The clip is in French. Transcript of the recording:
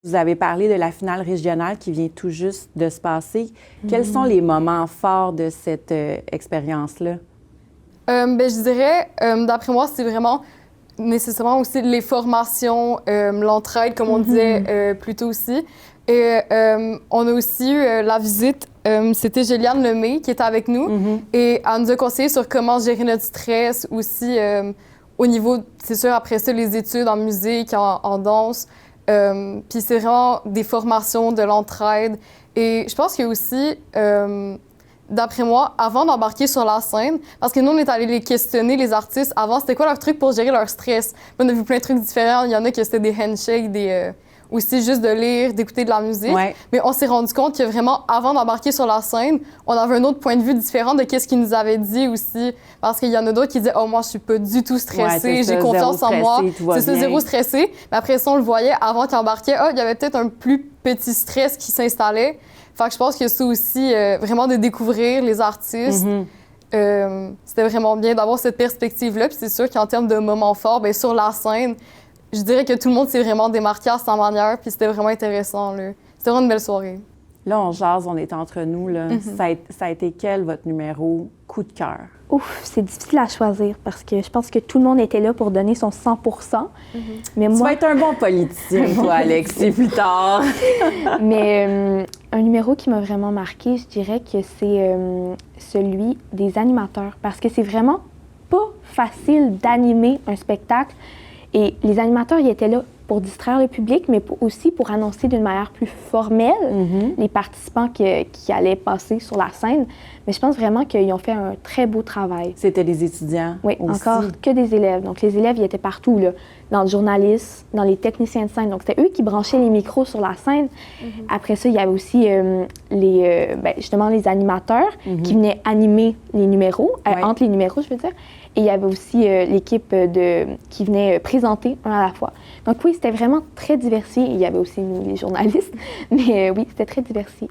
Vous avez parlé de la finale régionale qui vient tout juste de se passer. Quels sont les moments forts de cette expérience-là? Je dirais, d'après moi, c'est vraiment nécessairement aussi les formations, l'entraide, comme on disait plus tôt aussi. Et on a aussi eu la visite, c'était Géliane Lemay qui était avec nous et elle nous a conseillé sur comment gérer notre stress aussi au niveau, c'est sûr, après ça, les études en musique, en danse. Puis c'est vraiment des formations, de l'entraide. Et je pense qu'il y a aussi, d'après moi, avant d'embarquer sur la scène, parce que nous, on est allés les questionner, les artistes, avant, c'était quoi leur truc pour gérer leur stress? On a vu plein de trucs différents. Il y en a qui c'était des handshakes, aussi juste de lire, d'écouter de la musique. Ouais. Mais on s'est rendu compte que vraiment, avant d'embarquer sur la scène, on avait un autre point de vue différent de qu'est-ce qu'ils nous avaient dit aussi. Parce qu'il y en a d'autres qui disaient « Oh, moi, je suis pas du tout stressée, j'ai confiance en moi. » C'est ça, zéro stressé. Mais après ça, on le voyait avant qu'ils embarquaient. Oh, il y avait peut-être un plus petit stress qui s'installait. Fait que je pense que c'est aussi vraiment de découvrir les artistes. C'était vraiment bien d'avoir cette perspective-là. Puis c'est sûr qu'en termes de moments forts, bien, sur la scène, je dirais que tout le monde s'est vraiment démarqué à sa manière, puis c'était vraiment intéressant, là. C'était vraiment une belle soirée. Là, on jase, on est entre nous, là. Ça a été quel, votre numéro coup de cœur? Ouf, c'est difficile à choisir parce que je pense que tout le monde était là pour donner son 100 Mais moi... Tu vas être un bon politicien, toi, Alexis, plus tard. Mais un numéro qui m'a vraiment marqué, je dirais que c'est celui des animateurs parce que c'est vraiment pas facile d'animer un spectacle. Et les animateurs, ils étaient là pour distraire le public, mais aussi pour annoncer d'une manière plus formelle les participants qui allaient passer sur la scène. Mais je pense vraiment qu'ils ont fait un très beau travail. C'était des étudiants Oui, aussi. encore que des élèves. Donc les élèves, ils étaient partout, là, dans le journalisme, dans les techniciens de scène. Donc c'était eux qui branchaient les micros sur la scène. Après ça, il y avait aussi justement les animateurs qui venaient animer les numéros, entre les numéros, je veux dire. Et il y avait aussi l'équipe qui venait présenter un à la fois. Donc oui, c'était vraiment très diversifié. Il y avait aussi nous, les journalistes. Mais oui, c'était très diversifié.